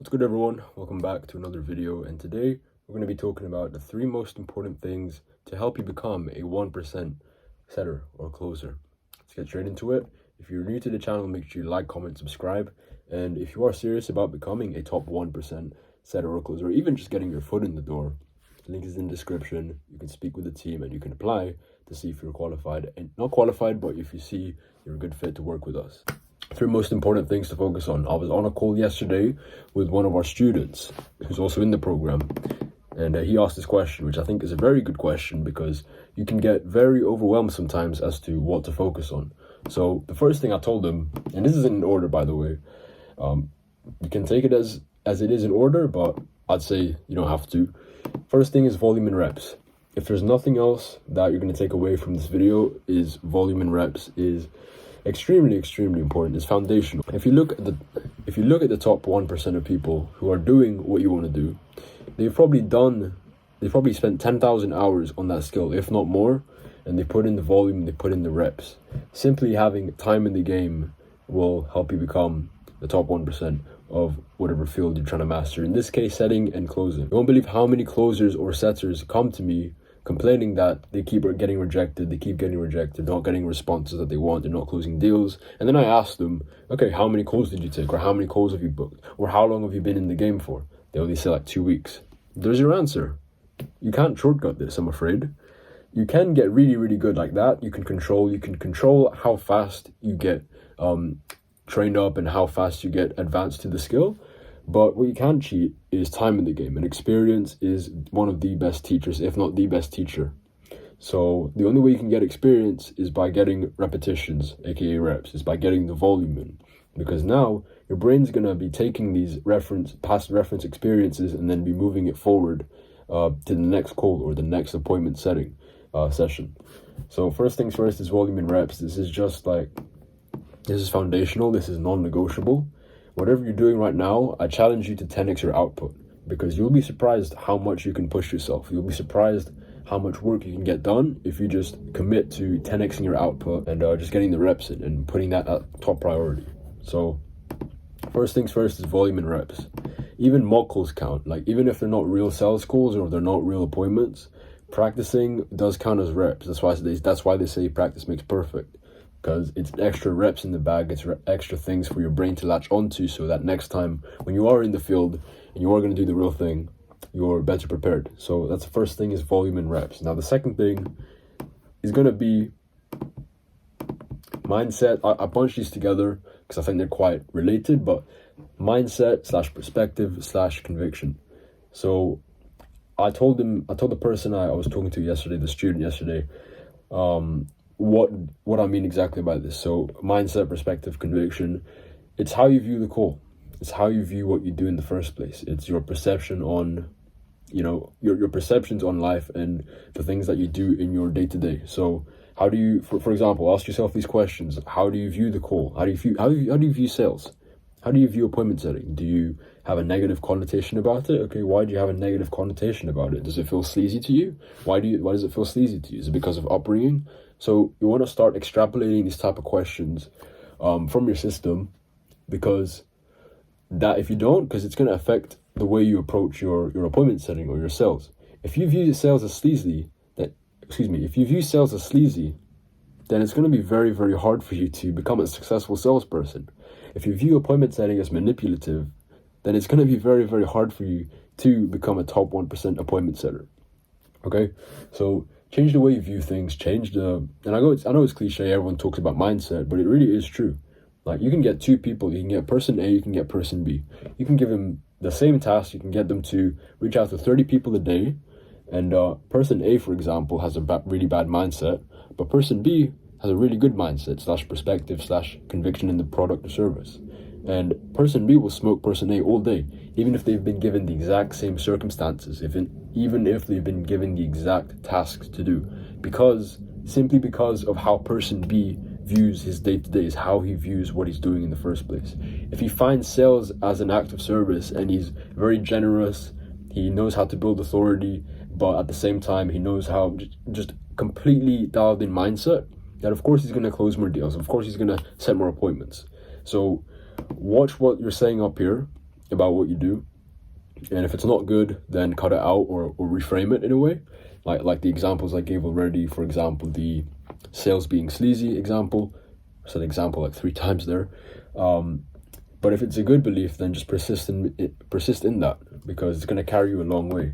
What's good, everyone? Welcome back to another video, and today we're going to be talking about the three most important things to help you become a 1% setter or closer. Let's get straight into it. If you're new to the channel, make sure you like, comment, subscribe, and if you are serious about becoming a top 1% setter or closer, or even just getting your foot in the door, the link is in the description. You can speak with the team and you can apply to see if you're qualified, and not qualified, but if you see you're a good fit to work with us. Three most important things to focus on. I was on a call yesterday with one of our students who's also in the program, and he asked this question, which I think is a very good question because you can get very overwhelmed sometimes as to what to focus on. So the first thing I told him, and this isn't in order, by the way, you can take it as it is in order, but I'd say you don't have to. First thing is volume and reps. If there's nothing else that you're going to take away from this video, is volume and reps is extremely important. It's foundational. If you look at the top 1% of people who are doing what you want to do, they've probably spent 10,000 hours on that skill, if not more, and they put in the volume, they put in the reps. Simply having time in the game will help you become the top 1% of whatever field you're trying to master. In this case, setting and closing. You won't believe how many closers or setters come to me complaining that they keep getting rejected, not getting responses that they want, they're not closing deals. And then I ask them, okay, how many calls did you take? Or how many calls have you booked? Or how long have you been in the game for? They only say like 2 weeks. There's your answer. You can't shortcut this, I'm afraid. You can get really good like that. You can control how fast you get trained up and how fast you get advanced to the skill. But what you can cheat is time in the game, and experience is one of the best teachers, if not the best teacher. So the only way you can get experience is by getting repetitions, aka reps, is by getting the volume in. Because now your brain's gonna be taking these past reference experiences and then be moving it forward to the next call or the next appointment setting session. So first things first is volume and reps. This is foundational, this is non-negotiable. Whatever you're doing right now, I challenge you to 10x your output, because you'll be surprised how much you can push yourself. You'll be surprised how much work you can get done if you just commit to 10xing your output and just getting the reps in and putting that at top priority. So first things first is volume and reps. Even mock calls count. Like, even if they're not real sales calls or they're not real appointments, practicing does count as reps. That's why they say practice makes perfect. Because it's extra reps in the bag, it's extra things for your brain to latch onto, so that next time when you are in the field and you are going to do the real thing, you're better prepared. So that's the first thing, is volume and reps. Now the second thing is going to be mindset. I bunch these together because I think they're quite related, but mindset / perspective / conviction. So I told the person I was talking to yesterday, the student yesterday, what I mean exactly by this. So mindset, perspective, conviction, it's how you view the call. It's how you view what you do in the first place. It's your perception on, your perceptions on life and the things that you do in your day-to-day. So how do you, for example, ask yourself these questions. How do you view the call? How do you view sales? How do you view appointment setting? Do you have a negative connotation about it? Okay, why do you have a negative connotation about it? Does it feel sleazy to you? Why does it feel sleazy to you? Is it because of upbringing? So you want to start extrapolating these type of questions from your system, because if you don't, because it's going to affect the way you approach your appointment setting or your sales. If you view sales as sleazy, then it's going to be very hard for you to become a successful salesperson. If you view appointment setting as manipulative, then it's going to be very hard for you to become a top 1% appointment setter. Okay, so change the way you view things. And I know it's cliche. Everyone talks about mindset, but it really is true. Like, you can get two people. You can get person A. You can get person B. You can give them the same task. You can get them to reach out to 30 people a day. And person A, for example, has a really bad mindset, but person B has a really good mindset / perspective / conviction in the product or service. And person B will smoke person A all day, even if they've been given the exact same circumstances, even if they've been given the exact tasks to do, simply because of how person B views his day-to-day, is how he views what he's doing in the first place. If he finds sales as an act of service and he's very generous, he knows how to build authority, but at the same time he knows how just completely dialed in mindset, that of course he's going to close more deals. Of course he's going to set more appointments. So watch what you're saying up here about what you do. And if it's not good, then cut it out or reframe it in a way. Like the examples I gave already, for example, the sales being sleazy example. I said example like 3 times there. But if it's a good belief, then just persist in that, because it's going to carry you a long way.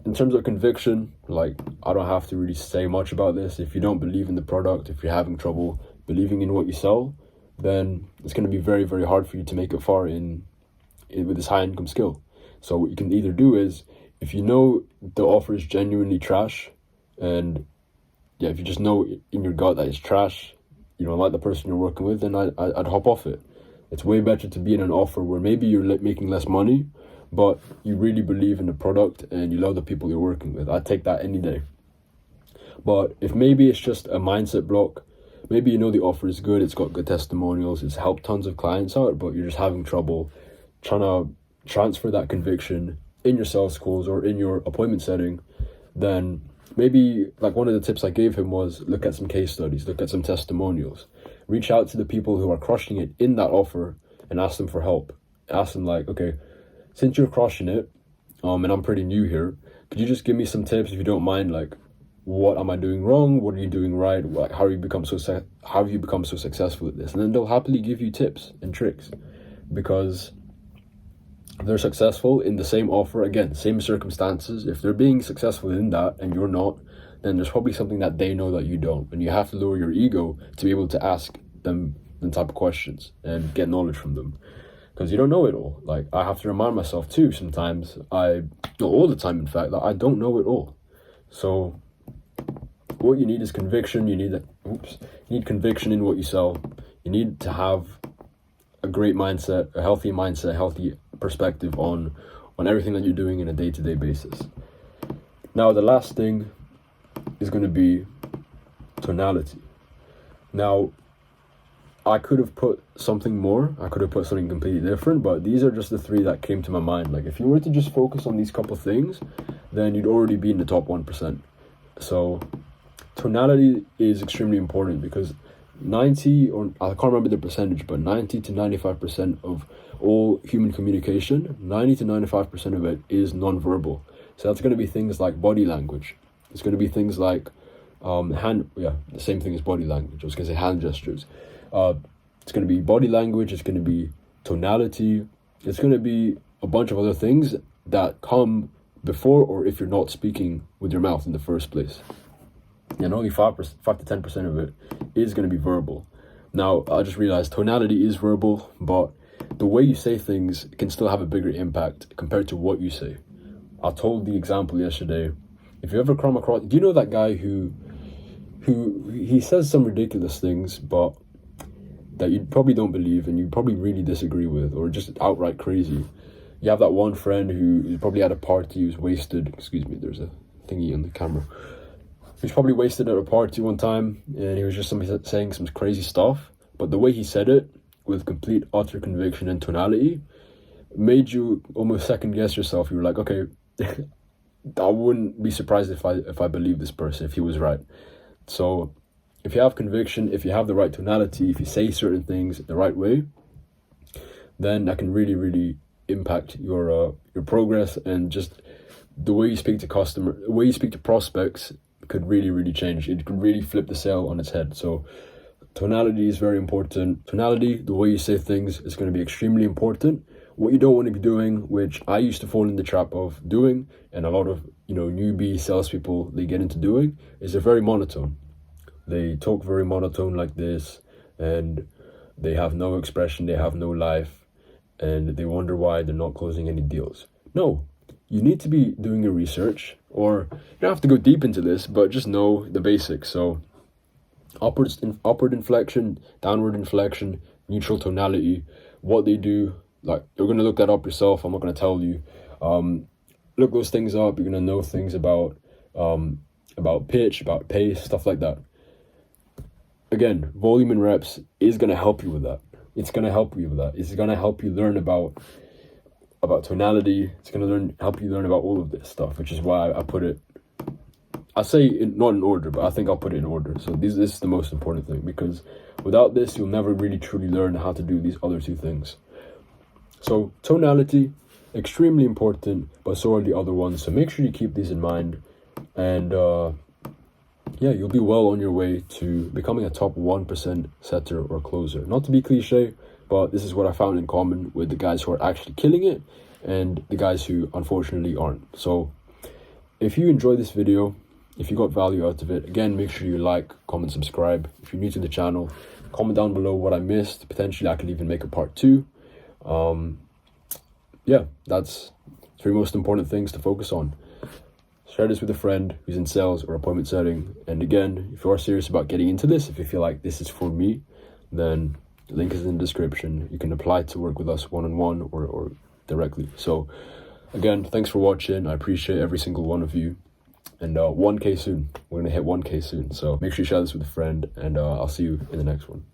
In terms of conviction, like, I don't have to really say much about this. If you don't believe in the product, if you're having trouble believing in what you sell, then it's going to be very, very hard for you to make it far with this high income skill. So what you can either do is, if you know the offer is genuinely trash, and yeah, if you just know in your gut that it's trash, you don't like the person you're working with, then I'd hop off it. It's way better to be in an offer where maybe you're making less money, but you really believe in the product and you love the people you're working with. I'd take that any day. But if maybe it's just a mindset block, maybe you know the offer is good, it's got good testimonials, it's helped tons of clients out, but you're just having trouble trying to transfer that conviction in your sales calls or in your appointment setting, then maybe, like, one of the tips I gave him was look at some case studies, look at some testimonials, reach out to the people who are crushing it in that offer and ask them for help. Ask them, like, okay, since you're crushing it, and I'm pretty new here, could you just give me some tips, if you don't mind? Like, what am I doing wrong? What are you doing right? Like, how have you become so successful at this? And then they'll happily give you tips and tricks, because they're successful in the same offer, again, same circumstances. If they're being successful in that and you're not, then there's probably something that they know that you don't, and you have to lower your ego to be able to ask them the type of questions and get knowledge from them, because you don't know it all. Like, I have to remind myself too sometimes, all the time in fact, that I don't know it all. So what you need is conviction. You need conviction in what you sell. You need to have a great mindset, a healthy perspective on everything that you're doing in a day-to-day basis. Now, the last thing is going to be tonality. Now, I could have put something more, I could have put something completely different, but these are just the 3 that came to my mind. Like, if you were to just focus on these couple things, then you'd already be in the top 1%. So tonality is extremely important, because 90, or I can't remember the percentage, but 90 to 95% of all human communication, 90 to 95% of it is nonverbal. So that's going to be things like body language. It's going to be things like the same thing as body language. I was going to say hand gestures. It's going to be body language. It's going to be tonality. It's going to be a bunch of other things that come before, or if you're not speaking with your mouth in the first place. And only 5 to 10% of it is going to be verbal. Now, I just realized tonality is verbal, but the way you say things can still have a bigger impact compared to what you say. I told the example yesterday. If you ever come across, do you know that guy who he says some ridiculous things, but that you probably don't believe and you probably really disagree with, or just outright crazy? You have that one friend who probably at a party, who's wasted. Excuse me, there's a thingy on the camera. He was probably wasted at a party one time, and he was just saying some crazy stuff, but the way he said it, with complete utter conviction and tonality, made you almost second guess yourself. You were like, okay, I wouldn't be surprised if I believe this person, if he was right. So if you have conviction, if you have the right tonality, if you say certain things the right way, then that can really, really impact your progress, and just the way you speak to the way you speak to prospects could really, really change. It could really flip the sale on its head. So tonality is very important. Tonality, the way you say things, is going to be extremely important. What you don't want to be doing, which I used to fall in the trap of doing, and a lot of newbie salespeople, they get into doing, is they're very monotone. They talk very monotone like this, and they have no expression, they have no life, and they wonder why they're not closing any deals. No, you need to be doing your research, or you don't have to go deep into this, but just know the basics. So upward inflection, downward inflection, neutral tonality, what they do, like, you're going to look that up yourself. I'm not going to tell you. Look those things up. You're going to know things about pitch, about pace, stuff like that. Again, volume and reps is going to help you with that. It's going to help you with that. It's going to help you learn about tonality. It's going to help you learn about all of this stuff, which is why I put it, I say not in order, but I think I'll put it in order. So this is the most important thing, because without this, you'll never really truly learn how to do these other 2 things. So tonality, extremely important, but so are the other ones. So make sure you keep these in mind. And yeah, you'll be well on your way to becoming a top 1% setter or closer. Not to be cliche, but this is what I found in common with the guys who are actually killing it and the guys who unfortunately aren't. So if you enjoyed this video, if you got value out of it, again, make sure you like, comment, subscribe. If you're new to the channel, comment down below what I missed. Potentially I could even make a part 2. Yeah, that's 3 most important things to focus on. Share this with a friend who's in sales or appointment setting. And again, if you are serious about getting into this, if you feel like this is for me, then the link is in the description. You can apply to work with us one-on-one or directly. So again, thanks for watching. I appreciate every single one of you. And 1K soon. We're going to hit 1K soon. So make sure you share this with a friend, and I'll see you in the next one.